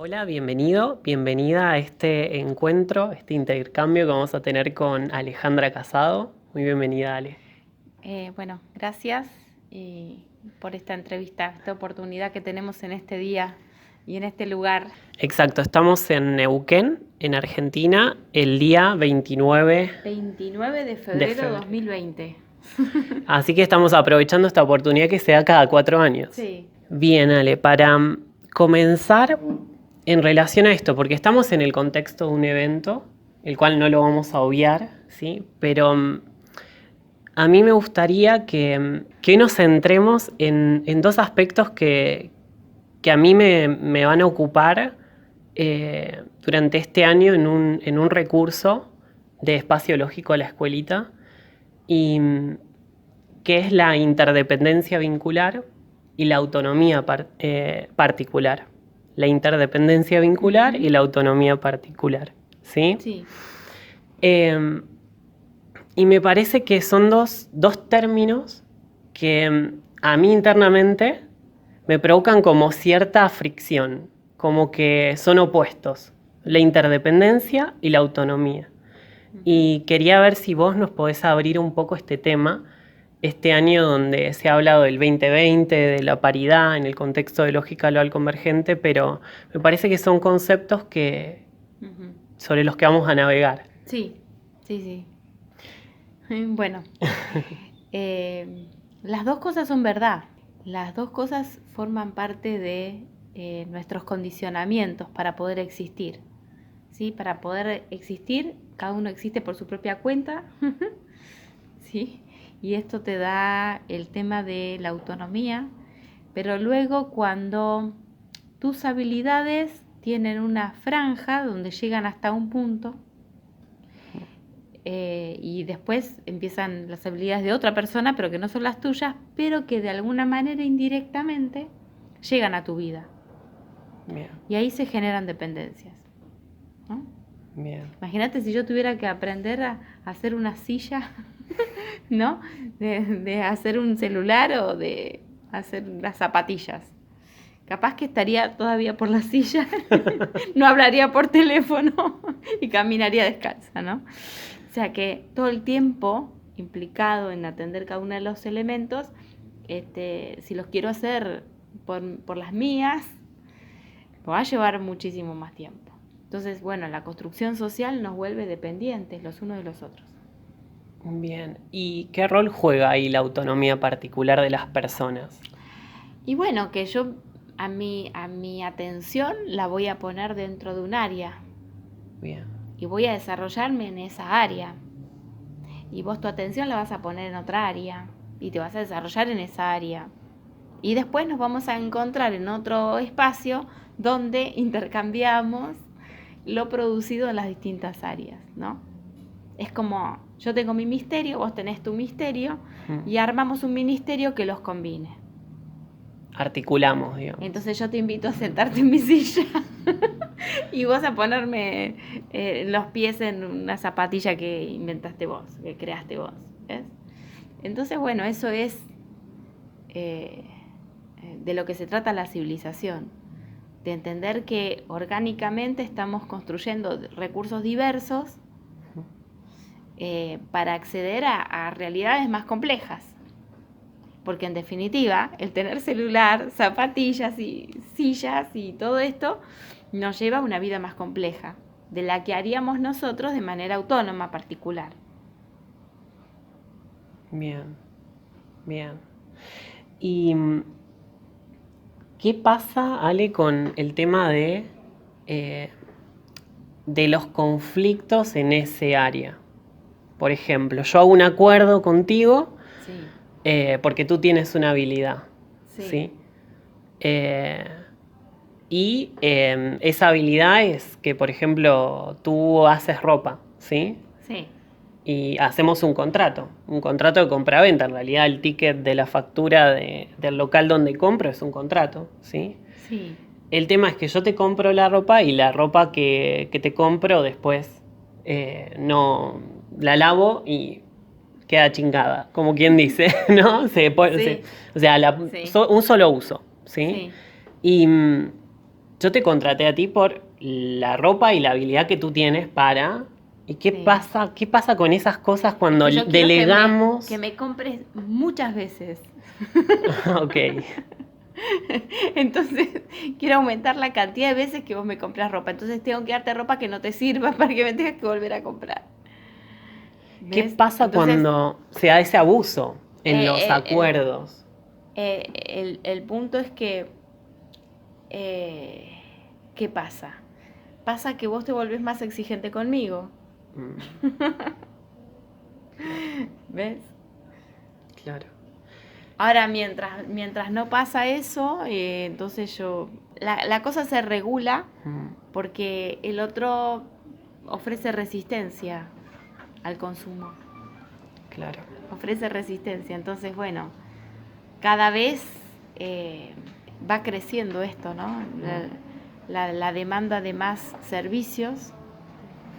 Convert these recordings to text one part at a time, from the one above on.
Hola, bienvenida a este encuentro, este intercambio que vamos a tener con Alejandra Casado. Muy bienvenida, Ale. Bueno, gracias por esta entrevista, esta oportunidad que tenemos en este día y en este lugar. Exacto, estamos en Neuquén, en Argentina, el día 29 29 de de febrero febrero. 2020. Así que estamos aprovechando esta oportunidad que se da cada 4 años. Sí. Bien, Ale, para comenzar en relación a esto, porque estamos en el contexto de un evento, el cual no lo vamos a obviar, ¿sí? Pero a mí me gustaría que nos centremos en dos aspectos que a mí me van a ocupar durante este año en un recurso de espacio lógico a la escuelita, y que es la interdependencia vincular y la autonomía particular. La interdependencia vincular y la autonomía particular, ¿sí? Sí. Y me parece que son dos términos que a mí internamente me provocan como cierta fricción, como que son opuestos, la interdependencia y la autonomía. Y quería ver si vos nos podés abrir un poco este tema, este año donde se ha hablado del 2020, de la paridad en el contexto de lógica global convergente, pero me parece que son conceptos sobre los que vamos a navegar. Sí. Bueno, las dos cosas son verdad. Las dos cosas forman parte de nuestros condicionamientos para poder existir. ¿Sí? Para poder existir, cada uno existe por su propia cuenta. ¿Sí? Y esto te da el tema de la autonomía, pero luego cuando tus habilidades tienen una franja donde llegan hasta un punto y después empiezan las habilidades de otra persona, pero que no son las tuyas, pero que de alguna manera indirectamente llegan a tu vida. Bien. Y ahí se generan dependencias, ¿no? Bien. Imagínate si yo tuviera que aprender a hacer una silla, ¿no? De hacer un celular o de hacer las zapatillas. Capaz que estaría todavía por la silla, no hablaría por teléfono y caminaría descalza, ¿no? O sea que todo el tiempo implicado en atender cada uno de los elementos, si los quiero hacer por las mías, me va a llevar muchísimo más tiempo. Entonces, bueno, la construcción social nos vuelve dependientes los unos de los otros. Bien, ¿y qué rol juega ahí la autonomía particular de las personas? Y bueno, que yo a mi atención la voy a poner dentro de un área. Bien. Y voy a desarrollarme en esa área. Y vos tu atención la vas a poner en otra área. Y te vas a desarrollar en esa área. Y después nos vamos a encontrar en otro espacio donde intercambiamos lo producido en las distintas áreas, ¿no? Es como, yo tengo mi misterio, vos tenés tu misterio, y armamos un ministerio que los combine. Articulamos, digamos. Entonces yo te invito a sentarte en mi silla y vos a ponerme los pies en una zapatilla que inventaste vos, que creaste vos, ¿ves? Entonces, bueno, eso es de lo que se trata la civilización, de entender que orgánicamente estamos construyendo recursos diversos para acceder a realidades más complejas. Porque en definitiva, el tener celular, zapatillas y sillas y todo esto nos lleva a una vida más compleja, de la que haríamos nosotros de manera autónoma, particular. Bien, bien. ¿Y qué pasa, Ale, con el tema de los conflictos en ese área? Por ejemplo, yo hago un acuerdo contigo porque tú tienes una habilidad, ¿sí? Y esa habilidad es que, por ejemplo, tú haces ropa, ¿sí? Sí. Y hacemos un contrato de compra-venta. En realidad el ticket de la factura del local donde compro es un contrato, ¿sí? Sí. El tema es que yo te compro la ropa y la ropa que te compro después no la lavo y queda chingada, como quien dice, ¿no? Sí. O sea, un solo uso, ¿sí? Sí. Y yo te contraté a ti por la ropa y la habilidad que tú tienes para... ¿Y qué Sí. pasa? ¿Qué pasa con esas cosas cuando Es que yo quiero delegamos? que me compres muchas veces. Ok, Entonces, quiero aumentar la cantidad de veces que vos me compras ropa. Entonces, tengo que darte ropa que no te sirva para que me tengas que volver a comprar. ¿qué ¿Ves? pasa Entonces, cuando se da ese abuso en los eh, eh, acuerdos? el punto es que, ¿qué pasa? Pasa que vos te volvés más exigente conmigo. Mm, ¿Ves? claro. Ahora, mientras no pasa eso, entonces la cosa se regula Mm, porque el otro ofrece resistencia al consumo, claro. ofrece resistencia. Entonces, bueno, cada vez va creciendo esto, ¿no? La demanda de más servicios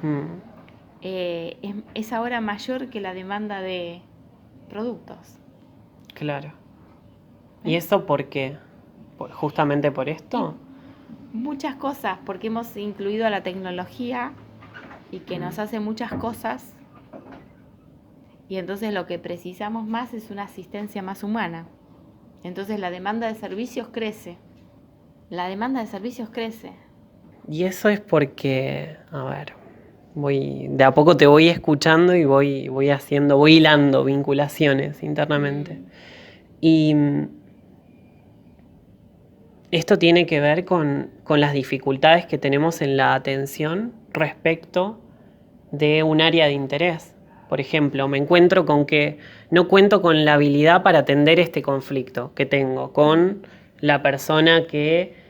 Mm, es ahora mayor que la demanda de productos. claro. ¿Y eso por qué? ¿Justamente por Y esto? muchas cosas, porque hemos incluido a la tecnología y que nos hace muchas cosas, y entonces lo que precisamos más es una asistencia más humana. Entonces la demanda de servicios crece. La demanda de servicios crece. Y eso es porque, a ver, de a poco te voy escuchando y voy hilando vinculaciones internamente. Mm, Y esto tiene que ver con las dificultades que tenemos en la atención respecto de un área de interés. Por ejemplo, me encuentro con que no cuento con la habilidad para atender este conflicto que tengo con la persona que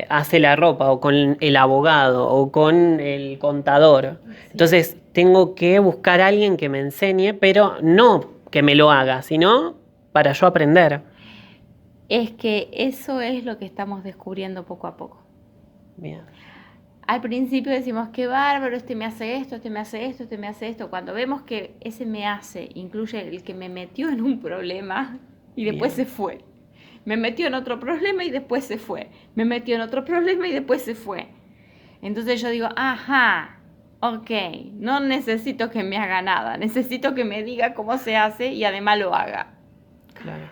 hace la ropa, o con el abogado, o con el contador. sí. Entonces, tengo que buscar a alguien que me enseñe, pero no que me lo haga, sino para yo aprender. Es que eso es lo que estamos descubriendo poco a poco. Bien. Al principio decimos, qué bárbaro, este me hace esto, este me hace esto, este me hace esto. Cuando vemos que ese me hace incluye el que me metió en un problema y después Bien. se fue. Me metió en otro problema y después se fue. Me metió en otro problema y después se fue. Entonces yo digo, ajá, ok, no necesito que me haga nada, necesito que me diga cómo se hace y además lo haga. Claro.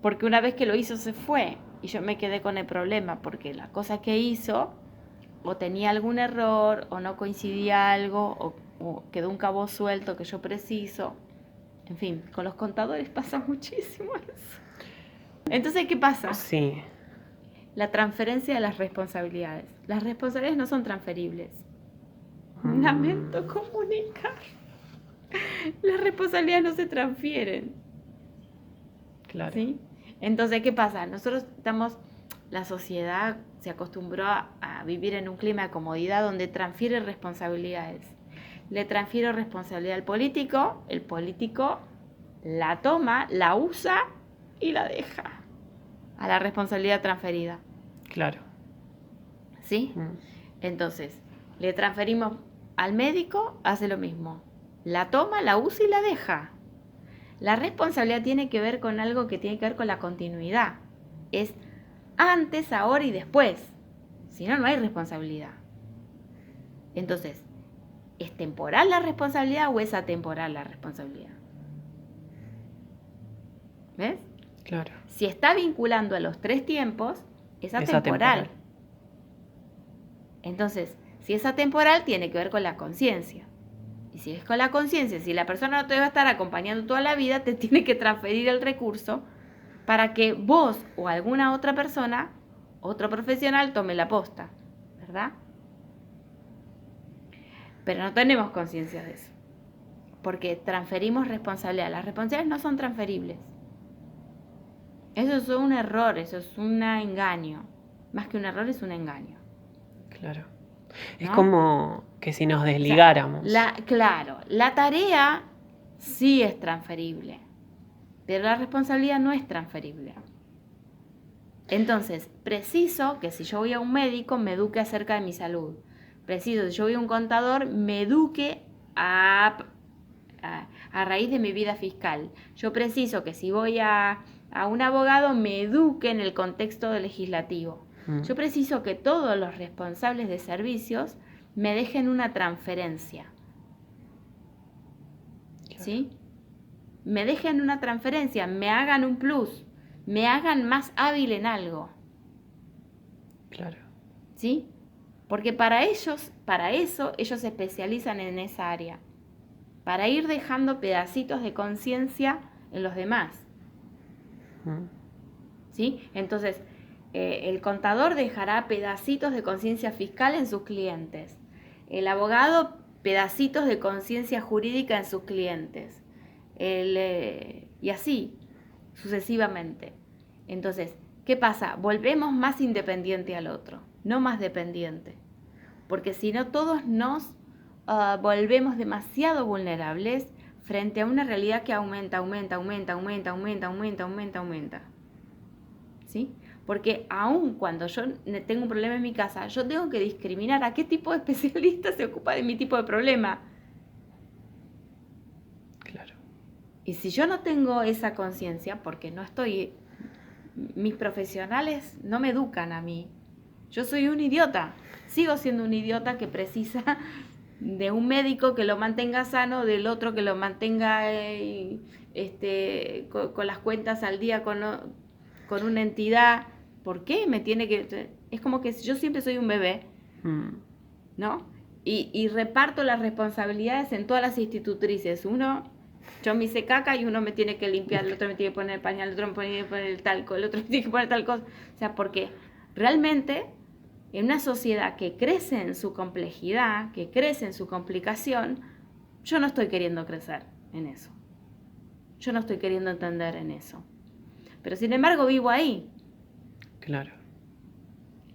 Porque una vez que lo hizo se fue y yo me quedé con el problema porque la cosa que hizo o tenía algún error o no coincidía algo o quedó un cabo suelto que yo preciso. En fin, con los contadores pasa muchísimo eso. Entonces, ¿qué pasa? Sí. La transferencia de las responsabilidades. Las responsabilidades no son transferibles. Lamento comunicar. Las responsabilidades no se transfieren. Claro. ¿Sí? Entonces, ¿qué pasa? Nosotros la sociedad se acostumbró a vivir en un clima de comodidad donde transfiere responsabilidades. Le transfiero responsabilidad al político, el político la toma, la usa y la deja a la responsabilidad transferida. Claro. ¿Sí? Entonces, le transferimos al médico, hace lo mismo. La toma, la usa y la deja. La responsabilidad tiene que ver con algo que tiene que ver con la continuidad. Es antes, ahora y después. Si no, no hay responsabilidad. Entonces, ¿es temporal la responsabilidad o es atemporal la responsabilidad? ¿Ves? Claro. Si está vinculando a los 3 tiempos, es atemporal. Entonces, si es atemporal, tiene que ver con la conciencia. Y si es con la conciencia, si la persona no te va a estar acompañando toda la vida, te tiene que transferir el recurso para que vos o alguna otra persona, otro profesional, tome la posta, ¿verdad? Pero no tenemos conciencia de eso, porque transferimos responsabilidad. Las responsabilidades no son transferibles. Eso es un error, eso es un engaño. Más que un error, es un engaño. Claro. Es ¿No? como que si nos O sea, desligáramos. claro, la tarea sí es transferible, pero la responsabilidad no es transferible. Entonces, preciso que si yo voy a un médico, me eduque acerca de mi salud. Preciso, si yo voy a un contador, me eduque a raíz de mi vida fiscal. Yo preciso que si voy a un abogado, me eduque en el contexto legislativo. Yo preciso que todos los responsables de servicios me dejen una transferencia. Claro. ¿Sí? Me dejen una transferencia, me hagan un plus, me hagan más hábil en algo. Claro. ¿Sí? Porque para eso ellos se especializan en esa área. Para ir dejando pedacitos de conciencia en los demás. ¿Sí? Entonces, el contador dejará pedacitos de conciencia fiscal en sus clientes. El abogado, pedacitos de conciencia jurídica en sus clientes. Y así, sucesivamente. Entonces, ¿qué pasa? Volvemos más independiente al otro, no más dependiente. Porque si no, todos nos volvemos demasiado vulnerables frente a una realidad que aumenta. ¿Sí? Porque aun cuando yo tengo un problema en mi casa, yo tengo que discriminar a qué tipo de especialista se ocupa de mi tipo de problema. Claro. Y si yo no tengo esa conciencia, porque mis profesionales no me educan a mí, yo soy un idiota, sigo siendo un idiota que precisa de un médico que lo mantenga sano, del otro que lo mantenga con las cuentas al día con una entidad. ¿Por qué me tiene que...? Es como que yo siempre soy un bebé, ¿no? Y reparto las responsabilidades en todas las institutrices. Yo me hice caca y uno me tiene que limpiar, el otro me tiene que poner el pañal, el otro me tiene que poner el talco, el otro me tiene que poner tal cosa. O sea, porque realmente en una sociedad que crece en su complejidad, que crece en su complicación, yo no estoy queriendo crecer en eso. Yo no estoy queriendo entender en eso. Pero sin embargo vivo ahí. Claro.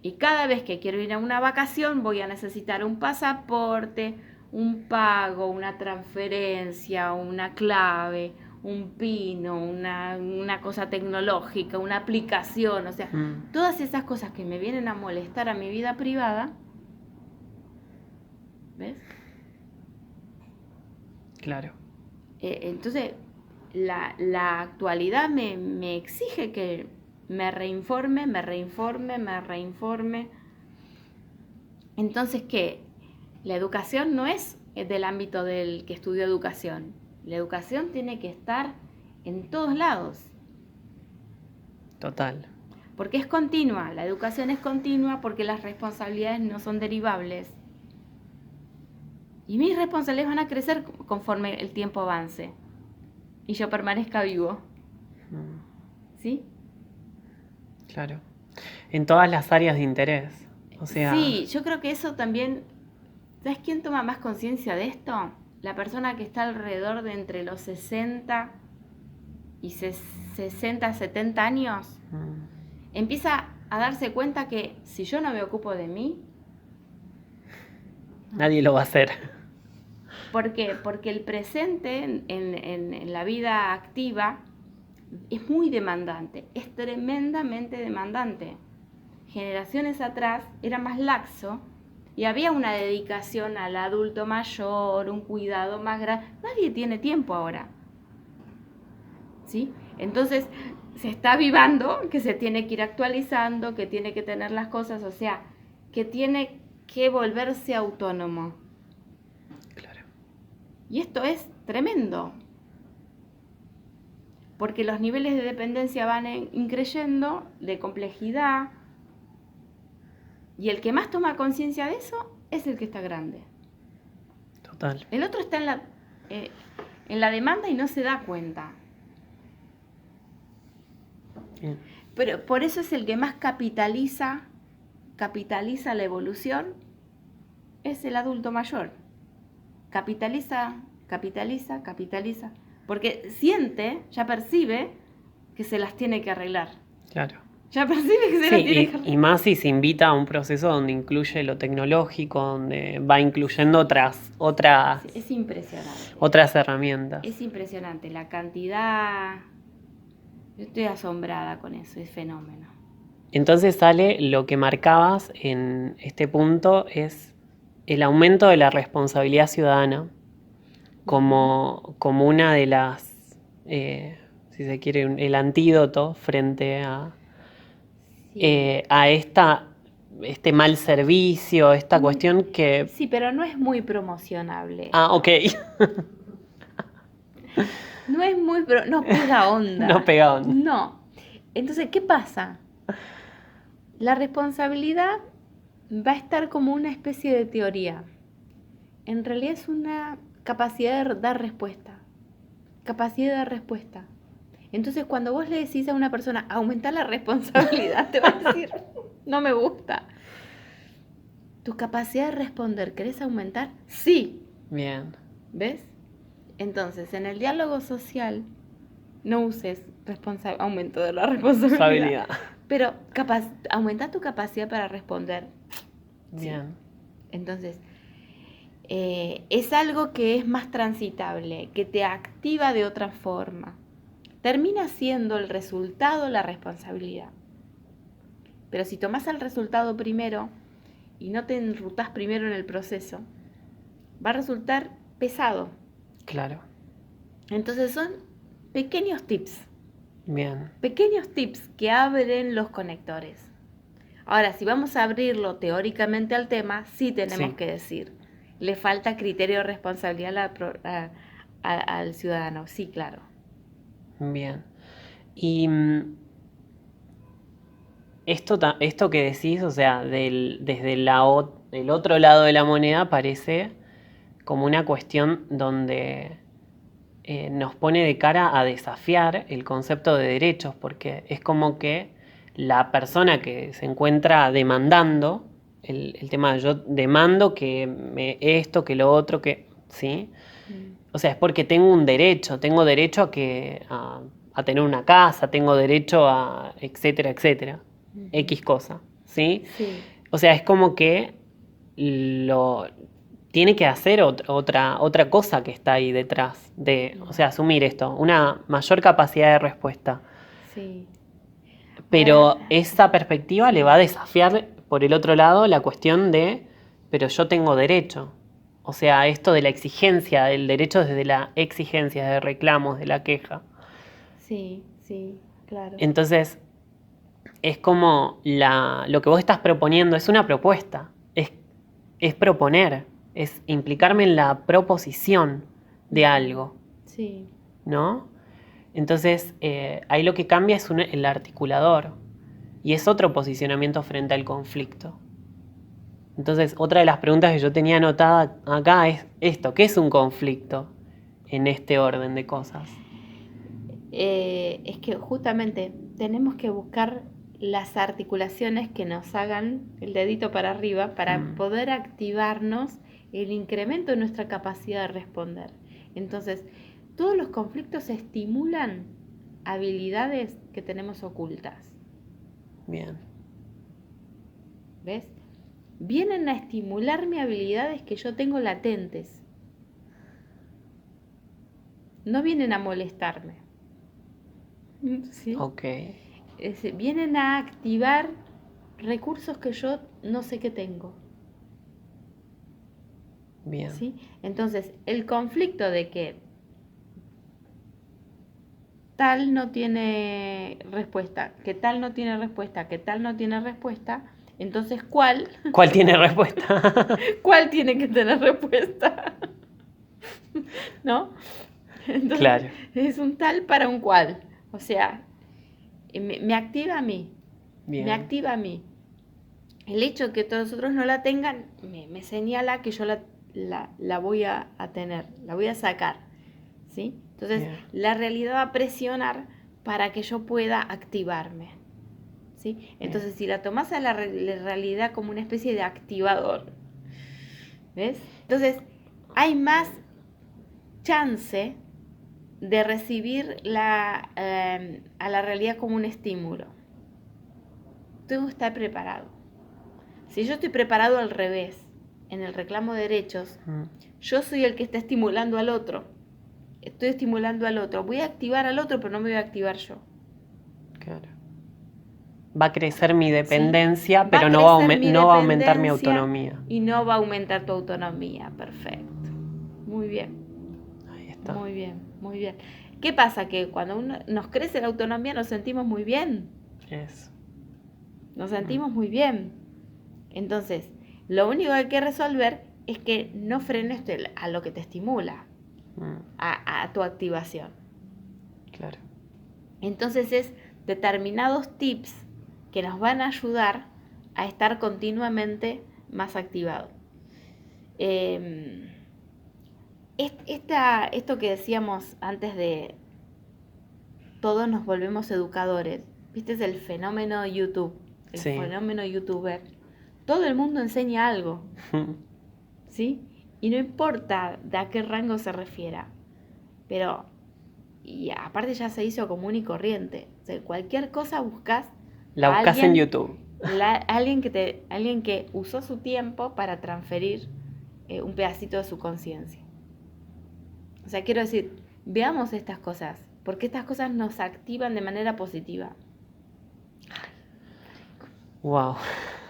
Y cada vez que quiero ir a una vacación voy a necesitar un pasaporte, un pago, una transferencia, una clave, un PIN, una cosa tecnológica, una aplicación, o sea, todas esas cosas que me vienen a molestar a mi vida privada, ¿ves? Claro. Entonces, la actualidad me exige que me reinforme. Entonces, ¿qué? La educación no es del ámbito del que estudió educación. La educación tiene que estar en todos lados. Total. Porque es continua. La educación es continua porque las responsabilidades no son derivables. Y mis responsabilidades van a crecer conforme el tiempo avance. Y yo permanezca vivo. ¿Sí? Claro. En todas las áreas de interés. O sea... Sí, yo creo que eso también... ¿Sabes quién toma más conciencia de esto? La persona que está alrededor de entre los 60 y 60, 70 años. Empieza a darse cuenta que si yo no me ocupo de mí... Nadie lo va a hacer. ¿Por qué? Porque el presente en la vida activa es muy demandante, es tremendamente demandante. Generaciones atrás era más laxo y había una dedicación al adulto mayor, un cuidado más grande. Nadie tiene tiempo ahora. ¿Sí? Entonces se está avivando que se tiene que ir actualizando, que tiene que tener las cosas, o sea, que tiene que volverse autónomo. Claro. Y esto es tremendo. Porque los niveles de dependencia van increyendo, de complejidad. Y el que más toma conciencia de eso es el que está grande. Total. El otro está en la demanda y no se da cuenta. Bien. Pero por eso es el que más capitaliza la evolución, es el adulto mayor. Capitaliza. Porque siente, ya percibe que se las tiene que arreglar. Claro. Ya percibe que se las tiene que arreglar. Y más si se invita a un proceso donde incluye lo tecnológico, donde va incluyendo otras Es impresionante. otras herramientas. Es impresionante la cantidad. Yo estoy asombrada con eso, es fenómeno. Entonces sale lo que marcabas en este punto, es el aumento de la responsabilidad ciudadana como una de las, si se quiere, el antídoto frente a a este mal servicio, esta cuestión que... Sí, pero no es muy promocionable. Ah, ok. No es muy... no pega onda. No pega onda. No. Entonces, ¿qué pasa? La responsabilidad va a estar como una especie de teoría. En realidad es una capacidad de dar respuesta. Capacidad de dar respuesta. Entonces, cuando vos le decís a una persona, aumentar la responsabilidad, te va a decir, no me gusta. Tu capacidad de responder, ¿querés aumentar? Sí. Bien. ¿Ves? Entonces, en el diálogo social, no uses aumento de la responsabilidad. Pero aumenta tu capacidad para responder. Bien. Sí. Entonces, es algo que es más transitable, que te activa de otra forma. Termina siendo el resultado la responsabilidad. Pero si tomás el resultado primero y no te enrutás primero en el proceso, va a resultar pesado. Claro. Entonces son pequeños tips. Bien. Pequeños tips que abren los conectores. Ahora, si vamos a abrirlo teóricamente al tema, sí tenemos que decir, le falta criterio de responsabilidad al ciudadano. Sí, claro. Bien. Y esto que decís, o sea, desde el otro lado de la moneda parece como una cuestión donde nos pone de cara a desafiar el concepto de derechos, porque es como que la persona que se encuentra demandando, el tema de yo demando que esto, que lo otro, que, ¿sí? O sea, es porque tengo derecho a tener una casa, tengo derecho a, etcétera, etcétera, X cosa, ¿sí? Sí. O sea, es como que tiene que hacer otra cosa que está ahí detrás de, o sea, asumir esto, una mayor capacidad de respuesta. Sí. Pero Ahora, esa perspectiva le va a desafiar, por el otro lado, la cuestión de, pero yo tengo derecho. O sea, esto de la exigencia, del derecho desde la exigencia, de reclamos, de la queja. sí, claro. Entonces, es como lo que vos estás proponiendo, es una propuesta, es proponer, es implicarme en la proposición de algo, Sí. ¿no? Entonces, ahí lo que cambia es el articulador y es otro posicionamiento frente al conflicto. Entonces, otra de las preguntas que yo tenía anotada acá es esto, ¿qué es un conflicto en este orden de cosas? Es que justamente tenemos que buscar las articulaciones que nos hagan el dedito para arriba para poder activarnos el incremento de nuestra capacidad de responder. Entonces, todos los conflictos estimulan habilidades que tenemos ocultas. Bien. ¿Ves? Vienen a estimularme habilidades que yo tengo latentes. No vienen a molestarme. ¿Sí? Ok. Vienen a activar recursos que yo no sé que tengo. Bien. ¿Sí? Entonces, el conflicto de que tal no tiene respuesta, que tal no tiene respuesta, que tal no tiene respuesta, entonces ¿cuál tiene respuesta? ¿cuál tiene que tener respuesta? ¿No? Entonces, Claro. es un tal para un cual. O sea, me activa a mí. Bien. Me activa a mí. El hecho de que todos otros no la tengan me señala que yo la voy a tener, la voy a sacar. ¿Sí? Entonces, Bien. la realidad va a presionar para que yo pueda activarme. ¿Sí? Entonces, si la tomas a la realidad como una especie de activador, ¿ves? Entonces, hay más chance de recibir a la realidad como un estímulo. Tengo que estar preparado. Si yo estoy preparado al revés, en el reclamo de derechos, yo soy el que está estimulando al otro. Estoy estimulando al otro. Voy a activar al otro, pero no me voy a activar yo. Claro. Va a crecer mi dependencia, ¿Sí? pero no va a aumentar mi autonomía. Y no va a aumentar tu autonomía. Perfecto. Muy bien. Ahí está. Muy bien, muy bien. ¿Qué pasa? Que cuando nos crece la autonomía nos sentimos muy bien. Eso. nos sentimos muy bien. Entonces, lo único que hay que resolver es que no frenes a lo que te estimula, a tu activación. Claro. Entonces es determinados tips que nos van a ayudar a estar continuamente más activados. Esto que decíamos antes de todos nos volvemos educadores, ¿viste? Es el fenómeno YouTube, el fenómeno youtuber. Todo el mundo enseña algo, ¿sí? Y no importa de a qué rango se refiera, pero, y aparte ya se hizo común y corriente. O sea, cualquier cosa buscas. La buscas en YouTube. Alguien que usó su tiempo para transferir un pedacito de su conciencia. O sea, quiero decir, veamos estas cosas, porque estas cosas nos activan de manera positiva. Wow.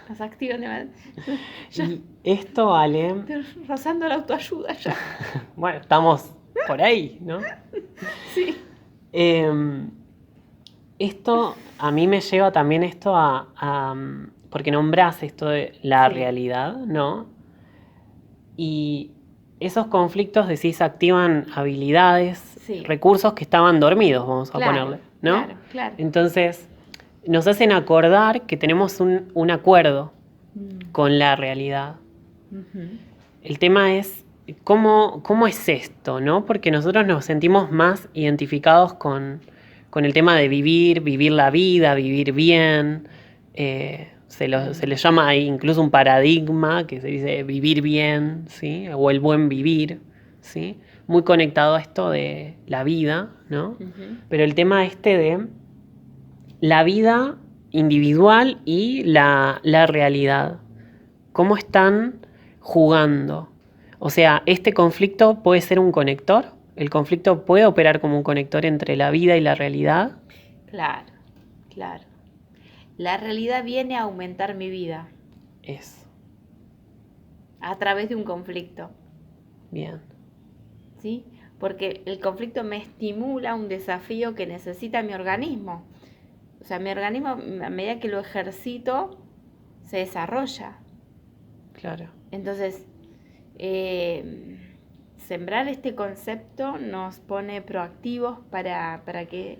Nos activan de manera... Y esto, Ale... Estoy rozando la autoayuda ya. Bueno, estamos por ahí, ¿no? Sí. Esto a mí me lleva también esto porque nombrás esto de la realidad, ¿no? Y esos conflictos, decís, activan habilidades, recursos que estaban dormidos, vamos a ponerle, ¿no? Claro. Entonces, nos hacen acordar que tenemos un acuerdo con la realidad. El tema es, ¿cómo es esto, no? Porque nosotros nos sentimos más identificados con el tema de vivir la vida, vivir bien. Se le llama ahí incluso un paradigma que se dice vivir bien, ¿sí? O el buen vivir, ¿sí? Muy conectado a esto de la vida, ¿no? Pero el tema de la vida individual y la realidad. ¿Cómo están jugando? O sea, ¿este conflicto puede ser un conector? ¿El conflicto puede operar como un conector entre la vida y la realidad? Claro. La realidad viene a aumentar mi vida. Eso. A través de un conflicto. Bien. ¿Sí? Porque el conflicto me estimula un desafío que necesita mi organismo. O sea, mi organismo, a medida que lo ejercito, se desarrolla. Claro. Entonces, sembrar este concepto nos pone proactivos para que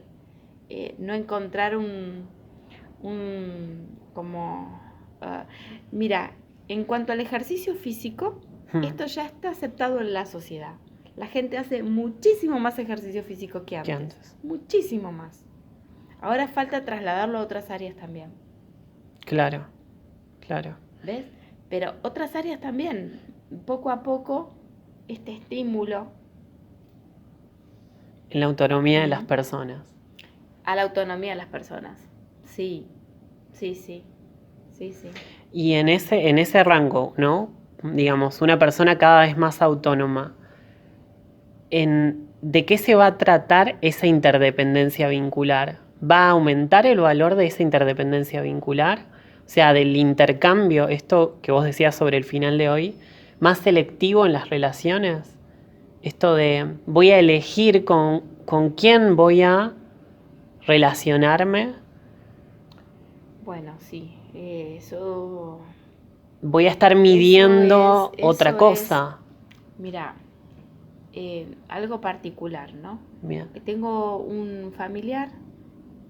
no encontrar mira, en cuanto al ejercicio físico, esto ya está aceptado en la sociedad. La gente hace muchísimo más ejercicio físico que antes. Muchísimo más. Ahora falta trasladarlo a otras áreas también. Claro. ¿Ves? Pero otras áreas también, poco a poco, este estímulo. En la autonomía de las personas. A la autonomía de las personas. Sí. Y en ese rango, ¿no? Digamos, una persona cada vez más autónoma. ¿De qué se va a tratar esa interdependencia vincular? ¿Va a aumentar el valor de esa interdependencia vincular? O sea, del intercambio, esto que vos decías sobre el final de hoy, más selectivo en las relaciones. Esto de voy a elegir con quién voy a relacionarme. Bueno, sí, eso... Voy a estar midiendo otra cosa. Mira, algo particular, ¿no? Bien. Tengo un familiar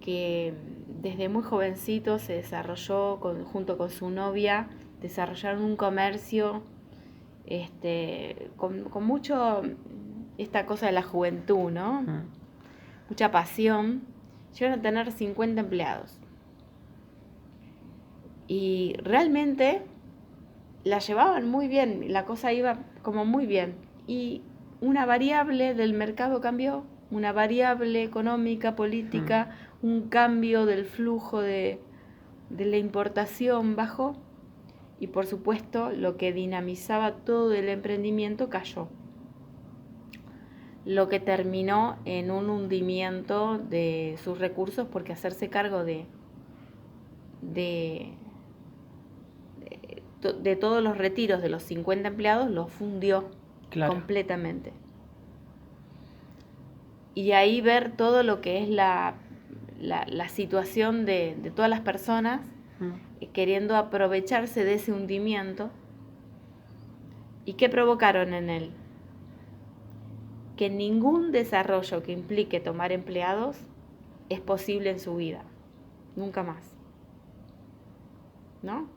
que desde muy jovencito se desarrolló junto con su novia, desarrollaron un comercio con mucho esta cosa de la juventud, ¿no? Mucha pasión. Llegaron a tener 50 empleados. Y realmente la llevaban muy bien, la cosa iba como muy bien. Y una variable del mercado cambió, una variable económica, política, un cambio del flujo de la importación bajó. Y por supuesto lo que dinamizaba todo el emprendimiento cayó. Lo que terminó en un hundimiento de sus recursos porque hacerse cargo de todos los retiros de los 50 empleados los fundió completamente. Y ahí ver todo lo que es la situación de todas las personas queriendo aprovecharse de ese hundimiento. ¿Y qué provocaron en él? Que ningún desarrollo que implique tomar empleados es posible en su vida. Nunca más. ¿No?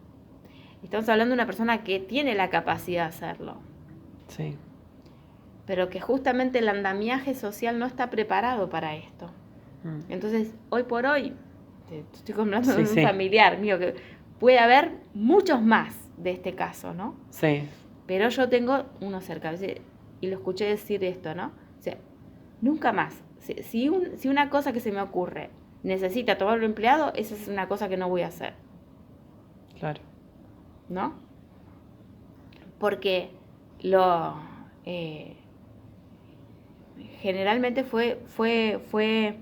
Estamos hablando de una persona que tiene la capacidad de hacerlo. Sí. Pero que justamente el andamiaje social no está preparado para esto. Entonces, hoy por hoy, estoy hablando de un familiar mío, que puede haber muchos más de este caso, ¿no? Sí. Pero yo tengo uno cerca, y lo escuché decir esto, ¿no? O sea, nunca más. Si una cosa que se me ocurre necesita tomar un empleado, esa es una cosa que no voy a hacer. Claro. ¿No? Porque generalmente fue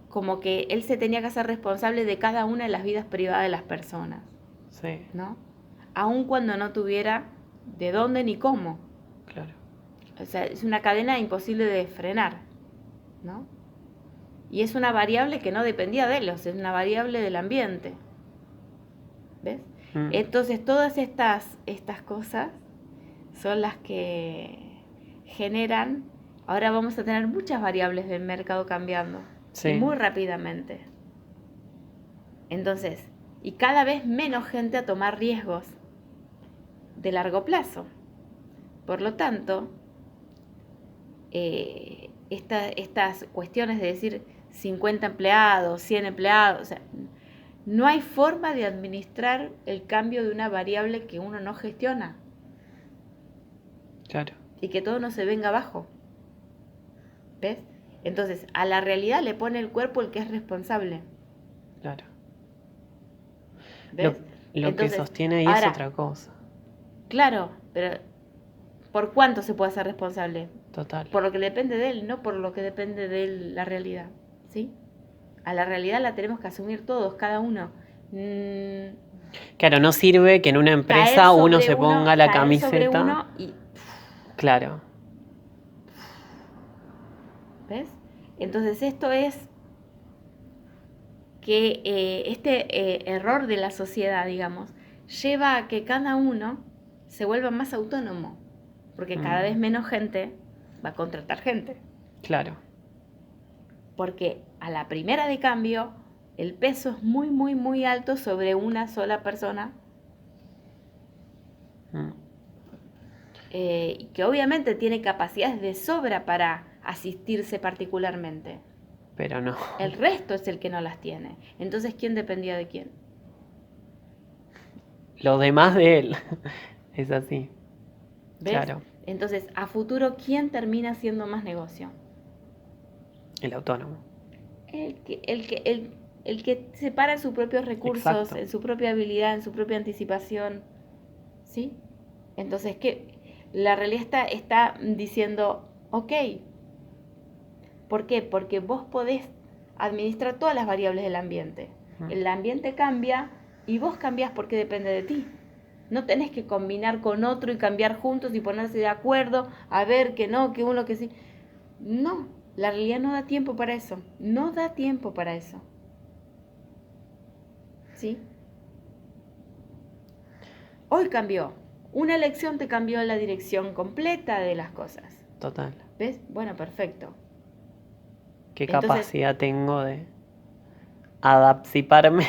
como que él se tenía que hacer responsable de cada una de las vidas privadas de las personas. Sí. ¿No? Aun cuando no tuviera de dónde ni cómo. Claro. O sea, es una cadena imposible de frenar, ¿no? Y es una variable que no dependía de él, o sea, es una variable del ambiente. ¿Ves? Entonces, todas estas cosas son las que generan. Ahora vamos a tener muchas variables del mercado cambiando. Sí. Y muy rápidamente. Entonces, y cada vez menos gente a tomar riesgos de largo plazo. Por lo tanto, estas cuestiones de decir 50 empleados, 100 empleados, o sea, no hay forma de administrar el cambio de una variable que uno no gestiona. Claro. Y que todo no se venga abajo. ¿Ves? Entonces, a la realidad le pone el cuerpo el que es responsable. Claro. ¿Ves? Lo entonces, que sostiene ahí ahora, es otra cosa. Claro, pero ¿por cuánto se puede hacer responsable? Total. Por lo que depende de él, no por lo que depende de él, la realidad. ¿Sí? A la realidad la tenemos que asumir todos, cada uno. Claro, no sirve que en una empresa uno se ponga la camiseta. Sobre uno y... Claro. ¿Ves? Entonces esto es que este error de la sociedad, digamos, lleva a que cada uno se vuelva más autónomo, porque cada vez menos gente va a contratar gente. Claro. Porque a la primera de cambio, el peso es muy, muy, muy alto sobre una sola persona. Que obviamente tiene capacidades de sobra para asistirse particularmente. Pero no. El resto es el que no las tiene. Entonces, ¿quién dependía de quién? Lo demás de él. Es así. ¿Ves? Claro. Entonces, a futuro, ¿quién termina haciendo más negocio? El autónomo. El que separa sus propios recursos, exacto, en su propia habilidad, en su propia anticipación. ¿Sí? Entonces, ¿qué? La realidad está diciendo, ok. ¿Por qué? Porque vos podés administrar todas las variables del ambiente. El ambiente cambia y vos cambiás porque depende de ti. No tenés que combinar con otro y cambiar juntos y ponerse de acuerdo, a ver que no, que uno, que sí. No, la realidad no da tiempo para eso. No da tiempo para eso. ¿Sí? Hoy cambió. Una elección te cambió la dirección completa de las cosas. Total. ¿Ves? Bueno, perfecto. ¿Qué capacidad tengo de adaptarme?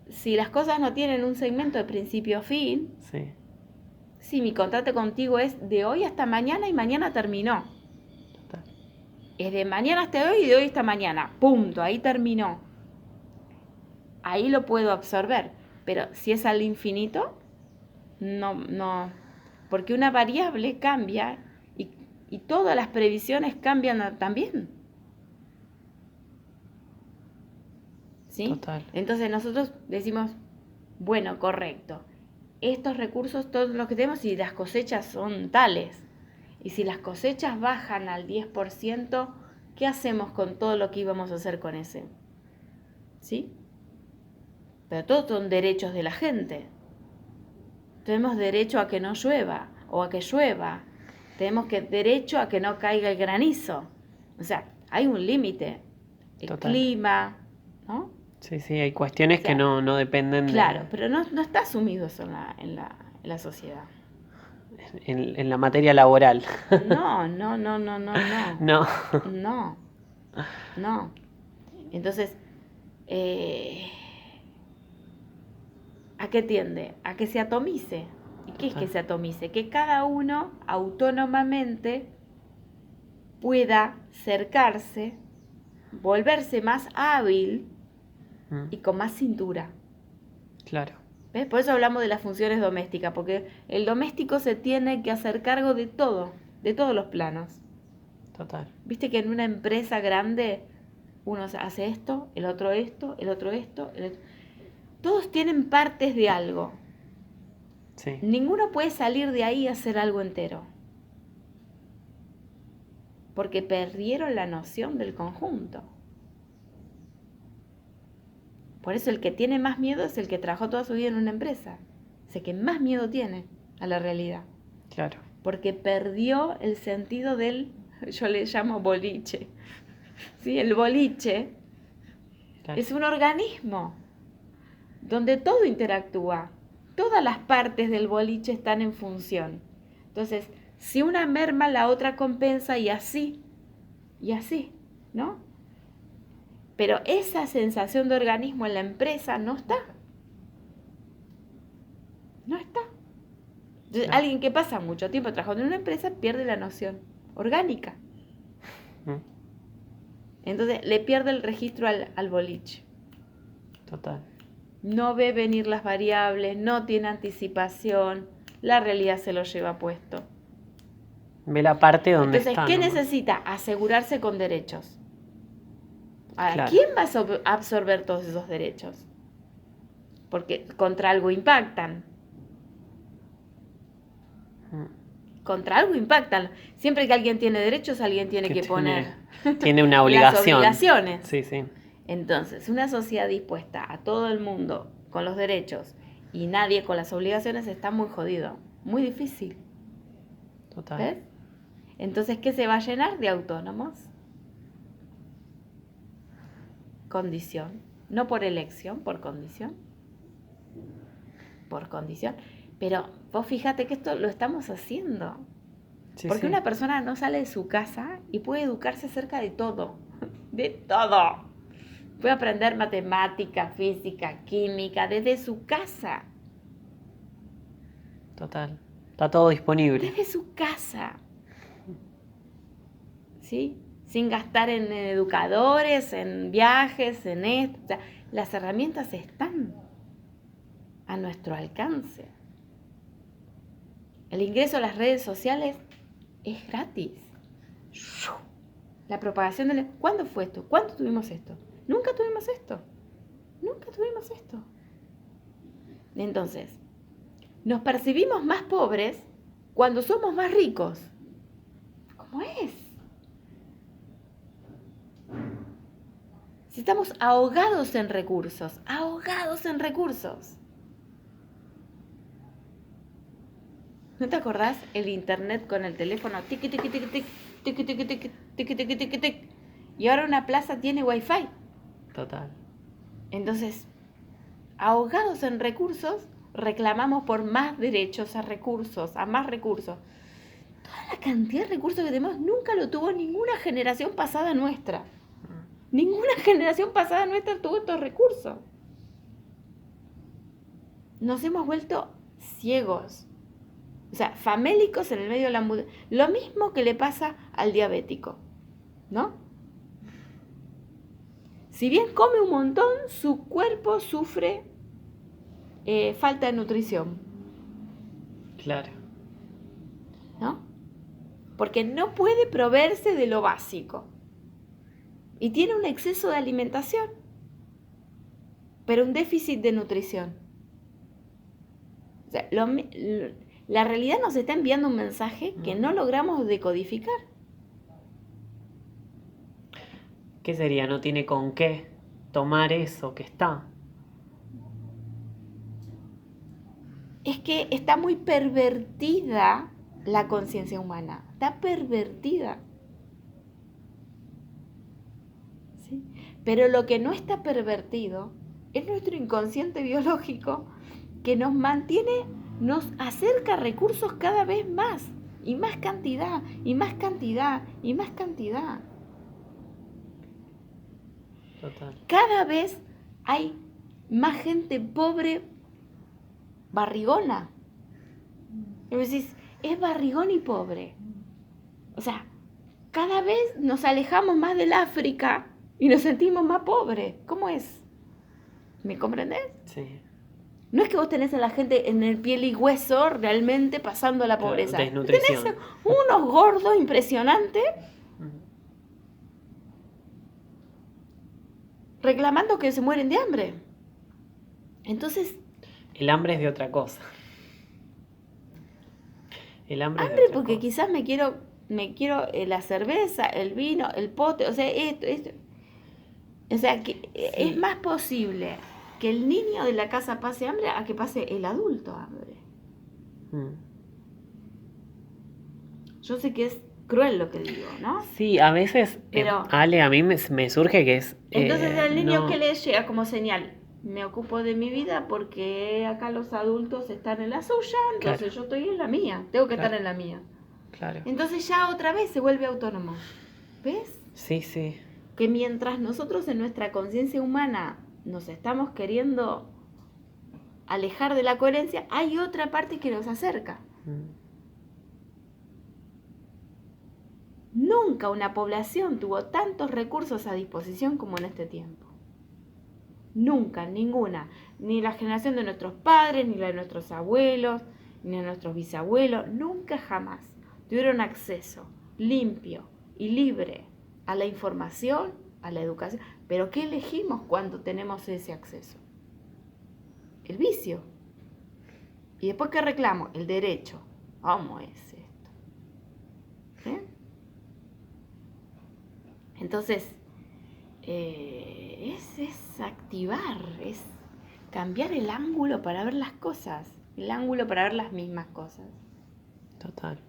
Si las cosas no tienen un segmento de principio a fin, sí. Si mi contrato contigo es de hoy hasta mañana y mañana terminó. Total. Es de mañana hasta hoy y de hoy hasta mañana. Punto, ahí terminó. Ahí lo puedo absorber. Pero si es al infinito, no. Porque una variable cambia y todas las previsiones cambian también. ¿Sí? Total. Entonces nosotros decimos, bueno, correcto. Estos recursos, todos los que tenemos, y las cosechas son tales. Y si las cosechas bajan al 10%, ¿qué hacemos con todo lo que íbamos a hacer con ese? ¿Sí? Pero todos son derechos de la gente. Tenemos derecho a que no llueva o a que llueva. Tenemos derecho a que no caiga el granizo. O sea, hay un límite. El Total. Clima, ¿no? Sí, sí, hay cuestiones O sea, que no dependen claro, pero no está sumido eso en la sociedad. en la materia laboral. No, no, no, no, no, no. No. No, no. Entonces, eh, ¿a qué tiende? A que se atomice. ¿Y qué es que se atomice? Que cada uno autónomamente pueda cercarse, volverse más hábil y con más cintura. Claro. ¿Ves? Por eso hablamos de las funciones domésticas, porque el doméstico se tiene que hacer cargo de todo, de todos los planos. Total. Viste que en una empresa grande uno hace esto, el otro esto, el otro esto, todos tienen partes de algo. Sí. Ninguno puede salir de ahí y hacer algo entero. Porque perdieron la noción del conjunto. Por eso el que tiene más miedo es el que trabajó toda su vida en una empresa. Es el que más miedo tiene a la realidad. Claro. Porque perdió el sentido del, yo le llamo boliche. ¿Sí? El boliche Claro. es un organismo donde todo interactúa. Todas las partes del boliche están en función. Entonces, si una merma, la otra compensa y así, ¿no? Pero esa sensación de organismo en la empresa no está. No está. Entonces, Claro. alguien que pasa mucho tiempo trabajando en una empresa pierde la noción orgánica. Entonces, le pierde el registro al boliche. Total. No ve venir las variables, no tiene anticipación, la realidad se lo lleva puesto. Ve la parte donde Entonces, está. ¿qué nomás. necesita? Asegurarse con derechos. Ahora, Claro. ¿quién va a absorber todos esos derechos? Porque contra algo impactan. Contra algo impactan. Siempre que alguien tiene derechos, alguien tiene que poner tiene una las obligación. obligaciones. Sí, sí. Entonces, una sociedad dispuesta a todo el mundo con los derechos y nadie con las obligaciones está muy jodido, muy difícil. Total. ¿Ves? Entonces, ¿qué se va a llenar? De autónomos. Condición. No por elección, por condición. Por condición. Pero vos fíjate que esto lo estamos haciendo. Sí, Porque sí. una persona no sale de su casa y puede educarse acerca de todo. De todo. Puede aprender matemática, física, química desde su casa. Total. Está todo disponible. Desde su casa. ¿Sí? Sin gastar en educadores, en viajes, en esto. O sea, las herramientas están a nuestro alcance. El ingreso a las redes sociales es gratis. La propagación de... ¿Cuándo fue esto? ¿Cuándo tuvimos esto? Nunca tuvimos esto. Nunca tuvimos esto. Entonces, nos percibimos más pobres cuando somos más ricos. ¿Cómo es? Si estamos ahogados en recursos, ahogados en recursos. ¿No te acordás el internet con el teléfono? Tiqui, tiqui, tiqui, tiqui, tiqui, tiqui, tiqui, tiqui, tiqui, tiqui, tiqui. Y ahora una plaza tiene wifi. Total. Entonces, ahogados en recursos, reclamamos por más derechos a recursos, a más recursos. Toda la cantidad de recursos que tenemos nunca lo tuvo ninguna generación pasada nuestra. Ninguna generación pasada nuestra tuvo estos recursos. Nos hemos vuelto ciegos. O sea, famélicos en el medio de la mudanza. Lo mismo que le pasa al diabético, ¿no? Si bien come un montón, su cuerpo sufre falta de nutrición. Claro. ¿No? Porque no puede proveerse de lo básico. Y tiene un exceso de alimentación, pero un déficit de nutrición. O sea, la realidad nos está enviando un mensaje que no logramos decodificar. ¿Qué sería? No tiene con qué tomar eso que está. Es que está muy pervertida la conciencia humana. Está pervertida. ¿Sí? Pero lo que no está pervertido es nuestro inconsciente biológico que nos mantiene, nos acerca recursos cada vez más, y más cantidad, y más cantidad, y más cantidad. Total. Cada vez hay más gente pobre, barrigona. Y vos decís, es barrigón y pobre. O sea, cada vez nos alejamos más del África y nos sentimos más pobres. ¿Cómo es? ¿Me comprendés? Sí. No es que vos tenés a la gente en el piel y hueso realmente pasando la pobreza. Desnutrición. Tenés unos gordos impresionantes reclamando que se mueren de hambre. Entonces, El hambre es de otra cosa. El hambre es de hambre otra porque cosa. quizás me quiero la cerveza, el vino, el pote, o sea, esto. O sea, que es más posible que el niño de la casa pase hambre a que pase el adulto hambre. Yo sé que es cruel lo que digo, ¿no? Sí, a veces, Pero- Ale, a mí me surge que es... Entonces el niño no- que le llega como señal, me ocupo de mi vida porque acá los adultos están en la suya, entonces Claro. yo estoy en la mía, tengo que Claro. estar en la mía. Claro. Entonces ya otra vez se vuelve autónomo. ¿Ves? Sí, sí. Que mientras nosotros en nuestra conciencia humana nos estamos queriendo alejar de la coherencia, hay otra parte que nos acerca. Nunca una población tuvo tantos recursos a disposición como en este tiempo. Nunca, ninguna. Ni la generación de nuestros padres, ni la de nuestros abuelos, ni de nuestros bisabuelos. Nunca jamás tuvieron acceso limpio y libre a la información, a la educación. Pero ¿qué elegimos cuando tenemos ese acceso? El vicio. ¿Y después qué reclamo? El derecho. ¿Cómo es esto? ¿Sí? Entonces, es activar, es cambiar el ángulo para ver las cosas, el ángulo para ver las mismas cosas. Total.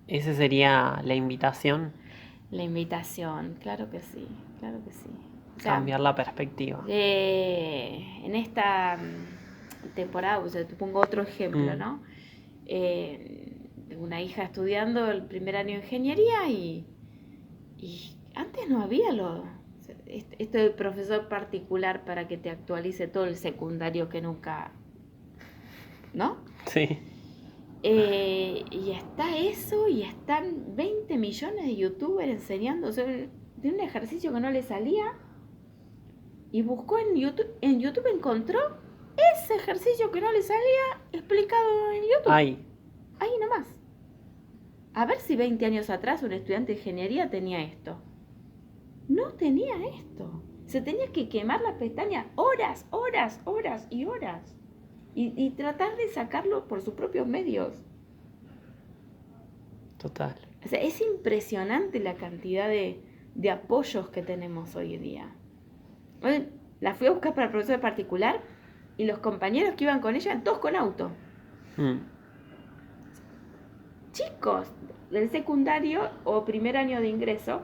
Esa sería la invitación, La invitación, claro que sí, claro que sí. O sea, cambiar la perspectiva. en esta temporada, o sea, te pongo otro ejemplo, ¿no? Tengo una hija estudiando el primer año de ingeniería y antes no había esto de profesor particular para que te actualice todo el secundario que nunca, ¿no? Sí. Y está eso y están 20 millones de youtubers enseñando, o sea, de un ejercicio que no le salía y buscó en YouTube encontró ese ejercicio que no le salía explicado en YouTube. Ahí nomás. A ver si 20 años atrás un estudiante de ingeniería tenía esto. No tenía esto. Se tenía que quemar las pestañas horas y horas. Y tratar de sacarlo por sus propios medios. Total. O sea, es impresionante la cantidad de apoyos que tenemos hoy en día. Hoy la fui a buscar para el profesor particular y los compañeros que iban con ella, todos con auto. Chicos del secundario o primer año de ingreso,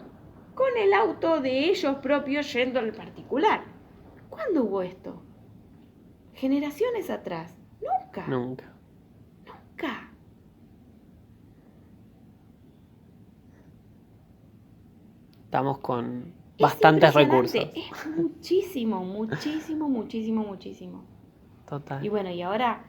con el auto de ellos propios yendo al particular. ¿Cuándo hubo esto? Generaciones atrás. Nunca. Estamos con Es bastantes impresionante. recursos. Es muchísimo. Total. Y bueno, y ahora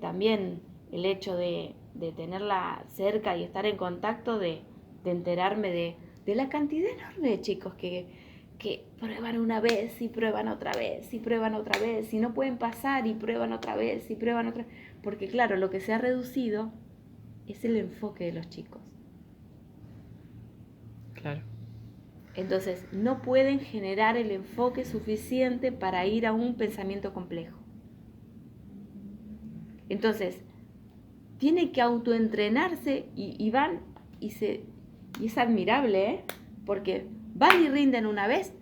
también el hecho de tenerla cerca y estar en contacto, de enterarme de la cantidad enorme de chicos que prueban una vez y prueban otra vez y prueban otra vez y no pueden pasar y prueban otra vez y prueban otra vez. Porque claro, lo que se ha reducido es el enfoque de los chicos. Claro. Entonces, no pueden generar el enfoque suficiente para ir a un pensamiento complejo. Entonces, tiene que autoentrenarse y van y es admirable, ¿eh? Porque van y rinden una vez,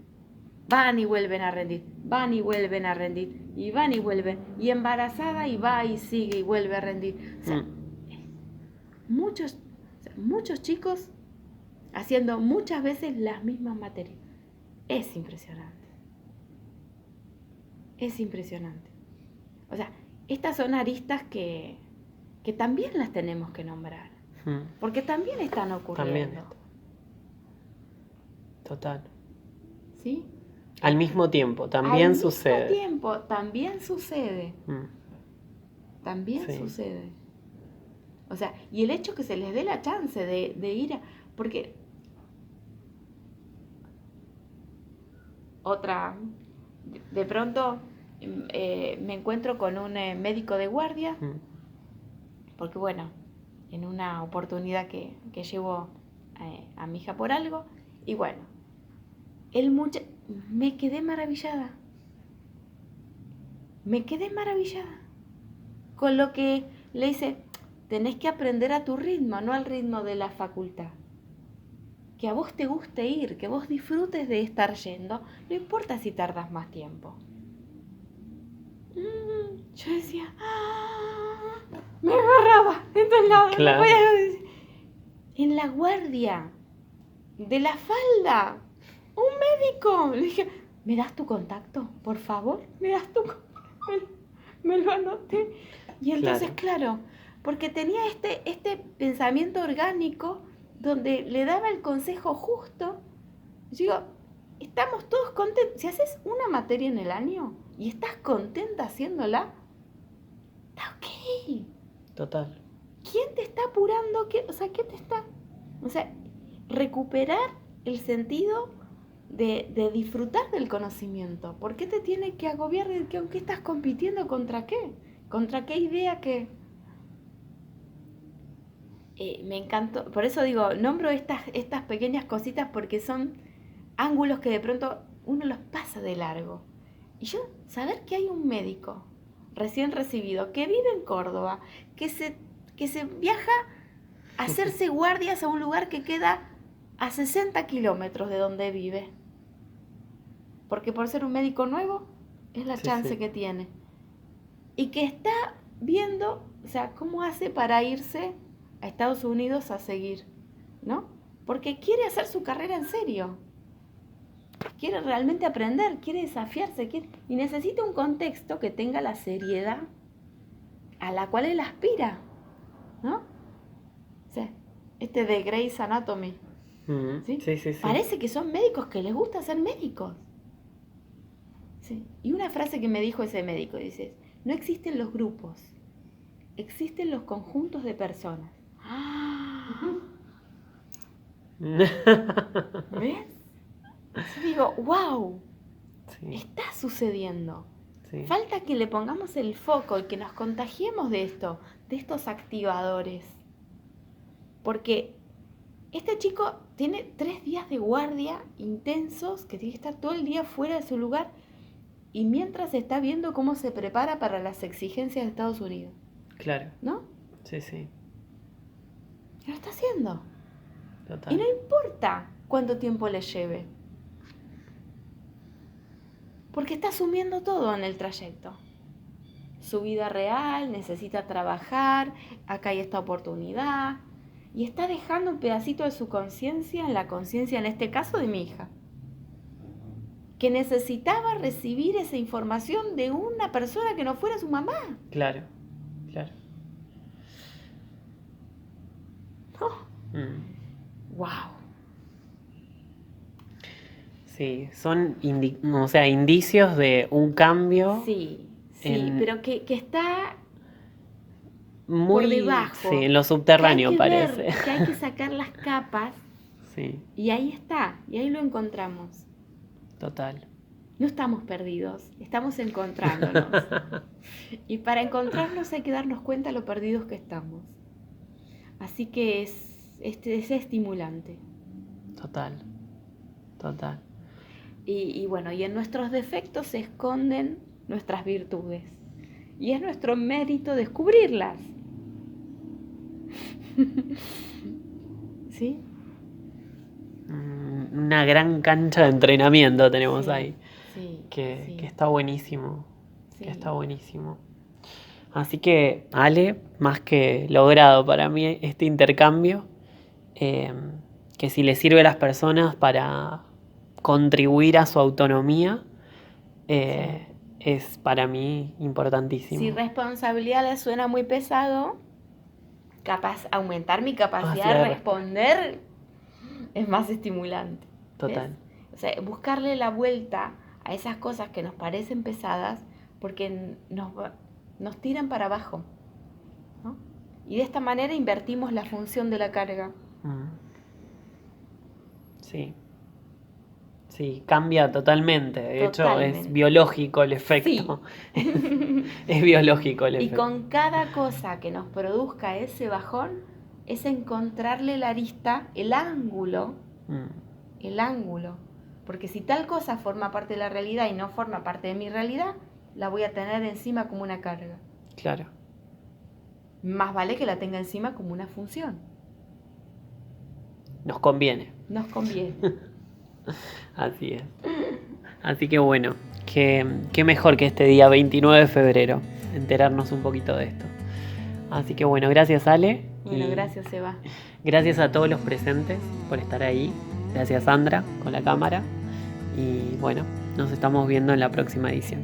van y vuelven a rendir, van y vuelven a rendir, y van y vuelven, y embarazada y va y sigue y vuelve a rendir. O sea, muchos chicos haciendo muchas veces las mismas materias. Es impresionante. Es impresionante. O sea, estas son aristas que también las tenemos que nombrar. Porque también están ocurriendo. También. Total. ¿Sí? Al mismo tiempo, también sucede. Al mismo tiempo, también sucede. También Sí. sucede. O sea, y el hecho que se les dé la chance de ir a... Porque... De pronto me encuentro con un médico de guardia, porque bueno, en una oportunidad que llevo a mi hija por algo, y bueno, me quedé maravillada. Con lo que le dice, tenés que aprender a tu ritmo, no al ritmo de la facultad. Que a vos te guste ir, que vos disfrutes de estar yendo, no importa si tardas más tiempo. Yo decía, me agarraba en todos lados, claro. No podía decir. En la guardia de la falda, un médico. Le dije, ¿me das tu contacto, por favor? ¿Me das tu contacto? Me lo anoté. Y entonces, claro, porque tenía este pensamiento orgánico donde le daba el consejo justo. Yo digo, estamos todos contentos. Si haces una materia en el año y estás contenta haciéndola, está ok. Total. ¿Quién te está apurando? ¿Qué te está...? O sea, recuperar el sentido de disfrutar del conocimiento. ¿Por qué te tiene que agobiar de que aunque estás compitiendo contra qué? ¿Contra qué idea que...? Me encantó, por eso digo, nombro estas pequeñas cositas porque son ángulos que de pronto uno los pasa de largo. Y yo, saber que hay un médico recién recibido que vive en Córdoba, que se viaja a hacerse guardias a un lugar que queda a 60 kilómetros de donde vive. Porque por ser un médico nuevo, es la chance que tiene. Y que está viendo, o sea, cómo hace para irse a Estados Unidos a seguir, ¿no? Porque quiere hacer su carrera en serio. Quiere realmente aprender, quiere desafiarse, y necesita un contexto que tenga la seriedad a la cual él aspira, ¿no? O sea, de Grey's Anatomy, ¿sí? Sí. Parece que son médicos que les gusta ser médicos. ¿Sí? Y una frase que me dijo ese médico, dice, no existen los grupos, existen los conjuntos de personas. ¿Ves? Yo digo, wow, está sucediendo. Sí. Falta que le pongamos el foco y que nos contagiemos de estos activadores. Porque este chico tiene 3 días de guardia intensos, que tiene que estar todo el día fuera de su lugar, y mientras está viendo cómo se prepara para las exigencias de Estados Unidos. Claro. ¿No? Sí. Lo está haciendo. Total. Y no importa cuánto tiempo le lleve. Porque está asumiendo todo en el trayecto. Su vida real, necesita trabajar, acá hay esta oportunidad. Y está dejando un pedacito de su conciencia en la conciencia, en este caso, de mi hija. Que necesitaba recibir esa información de una persona que no fuera su mamá. Claro. Wow. Sí, son indicios de un cambio. Sí, pero que está muy por debajo. Sí, en lo subterráneo parece. Que hay que sacar las capas. Sí. Y ahí está, y ahí lo encontramos. Total. No estamos perdidos, estamos encontrándonos. Y para encontrarnos hay que darnos cuenta lo perdidos que estamos. Así que es estimulante. Total. Y bueno, y en nuestros defectos se esconden nuestras virtudes. Y es nuestro mérito descubrirlas. ¿Sí? Una gran cancha de entrenamiento tenemos ahí. Que está buenísimo. Sí. Que está buenísimo. Así que, Ale, más que logrado para mí este intercambio. que si le sirve a las personas para contribuir a su autonomía, es para mí importantísimo. Si responsabilidad les suena muy pesado, aumentar mi capacidad Hacia de responder es más estimulante. Total. ¿Ves? O sea, buscarle la vuelta a esas cosas que nos parecen pesadas porque nos tiran para abajo, ¿no? Y de esta manera invertimos la función de la carga. Sí. Sí, cambia totalmente. De hecho, es Totalmente. biológico el efecto. Sí. Es biológico el Y efecto. con cada cosa que nos produzca ese bajón, es encontrarle la arista, el ángulo. Porque si tal cosa forma parte de la realidad y no forma parte de mi realidad, la voy a tener encima como una carga. Claro. Más vale que la tenga encima como una función. Nos conviene. Nos conviene. Así es. Así que bueno, qué mejor que este día 29 de febrero enterarnos un poquito de esto. Así que bueno, gracias Ale. Bueno, gracias Eva. Gracias a todos los presentes por estar ahí. Gracias Sandra con la cámara. Y bueno, nos estamos viendo en la próxima edición.